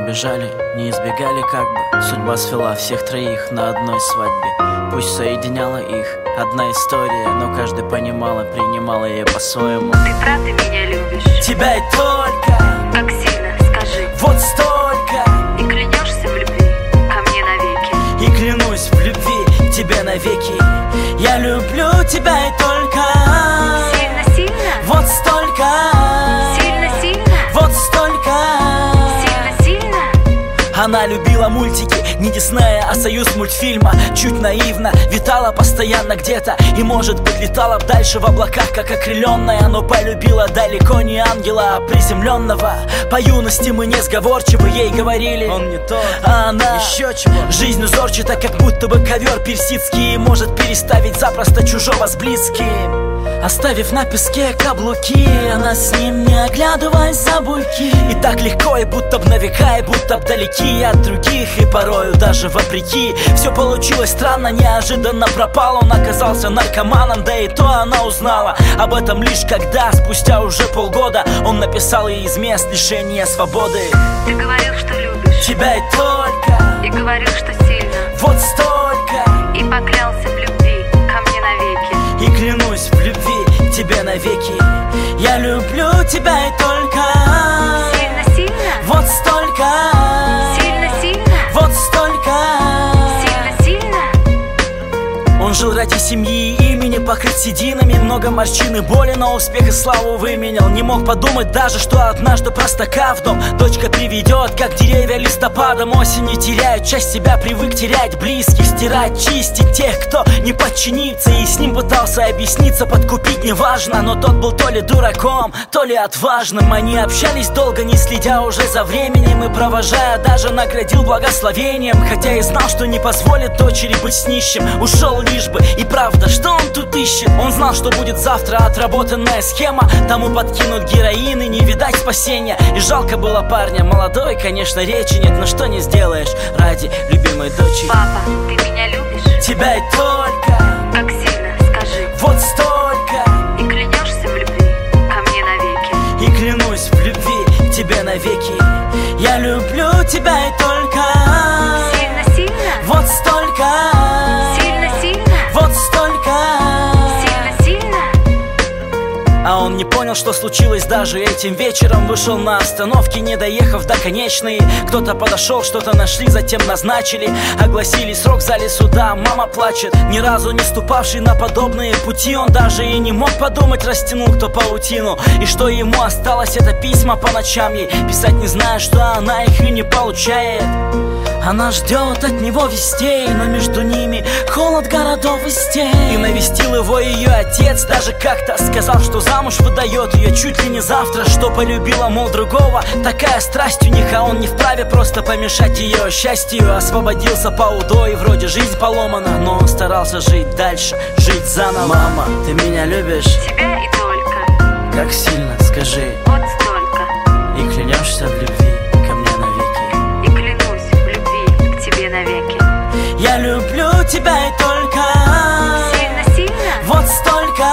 бежали, не избегали как бы. Судьба свела всех троих на одной свадьбе. Пусть соединяла их одна история, но каждый понимал и принимал ее по-своему. Ты правда меня любишь? Тебя и только. Как сильно, скажи. Вот столько. И клянешься в любви ко мне навеки? И клянусь в любви тебе навеки. Я люблю тебя и только. Сильно-сильно? Вот столько. Сильно-сильно? Вот столько. Сильно-сильно? Она любила мультики, не Диснея, а Союз мультфильма. Чуть наивно, витала постоянно где-то. И, может быть, летала б дальше в облаках, как окрыленная. Но полюбила далеко не ангела, а приземленного. По юности мы несговорчивы, ей говорили: он не тот, а она еще чего. Жизнь узорчата, как будто бы ковер персидский, может переставить запросто чужого с близким. Оставив на песке каблуки, она с ним, не оглядываясь за буйки. И так легко, и будто б на века, и будто б далеки от других. И порою даже вопреки. Все получилось странно, неожиданно пропал. Он оказался наркоманом, да и то она узнала об этом лишь когда, спустя уже полгода, он написал ей из мест лишения свободы. Ты говорил, что любишь. Тебя и только. И говорил, что сильно. Вот столько. И поклялся в любви ко мне навеки. И клянусь в любви тебе навеки. Я люблю тебя и только. Сильно-сильно? Вот столько. Сильно-сильно? Вот столько. Сильно-сильно? Он жил ради семьи, имени покрыт сединами. Много морщин и боли, но успех и славу выменял. Не мог подумать даже, что однажды простака в дом дочка приведет, как деревья листопадом осени теряют часть себя, привык терять близких, стирать, чистить тех, кто не подчинится. И с ним пытался объясниться, подкупить неважно, но тот был то ли дураком, то ли отважным. Они общались долго, не следя уже за временем, и провожая даже наградил благословением. Хотя и знал, что не позволит дочери быть с нищим. Ушел лишь бы, и правда, что он тут ищет? Он знал, что будет завтра отработанная схема. Тому подкинут героин и не видать спасения. И жалко было парня, молодой, конечно, речи нет, но что не сделаешь ради любимой дочери. Папа, ты меня любишь? Тебя и только. Как сильно, скажи. Вот столько. И клянешься в любви ко мне навеки? И клянусь в любви тебе навеки. Я люблю тебя и только. Сильно-сильно? Вот столько. Сильно-сильно? Вот столько. Сильно-сильно? А он не понял, что случилось даже этим вечером. Вышел на остановке, не доехав до конечной. Кто-то подошел, что-то нашли, затем назначили. Огласили срок в зале суда. Мама плачет, ни разу не ступавший на подобные пути. Он даже и не мог подумать, растянул кто паутину. И что ему осталось, это письма по ночам ей писать, не зная, что она их и не получает. Она ждет от него вестей, но между ними холод городов и стен. И навестил его ее отец, даже как-то сказал, что замуж выдает ее чуть ли не завтра, что полюбила, мол, другого. Такая страсть у них, а он не вправе просто помешать ее счастью. Освободился по УДО, и вроде жизнь поломана, но он старался жить дальше, жить заново. Мама, ты меня любишь? Тебя и только. Как сильно, скажи. Вот столько. И клянешься в любви ко мне навеки? И клянусь в любви к тебе навеки? Я люблю тебя и только. Сильно-сильно? Вот столько.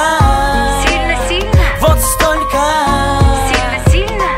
Сильно-сильно? Вот столько. Сильно-сильно?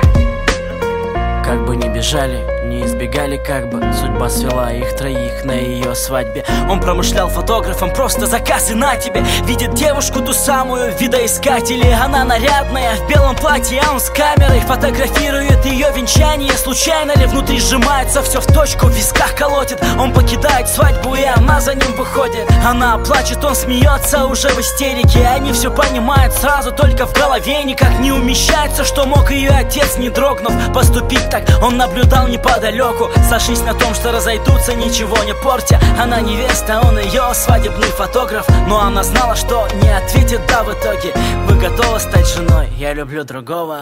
Как бы ни бежали, не избегали как бы. Судьба свела их троих на ее свадьбе. Он промышлял фотографом, просто заказ и на тебе. Видит девушку ту самую, видоискатели. Она нарядная, в белом платье, а он с камерой фотографирует ее венчание. Случайно ли внутри сжимается все в точку, в висках колотит. Он покидает свадьбу, и она за ним выходит. Она плачет, он смеется уже в истерике. Они все понимают сразу, только в голове никак не умещается, что мог ее отец, не дрогнув, поступить так. Он наблюдал неподалеку, сошлись на том, что разойдутся, ничего не портя. Она невеста, он ее свадебный фотограф. Но она знала, что не ответит да в итоге. Вы готовы стать женой? Я люблю другого.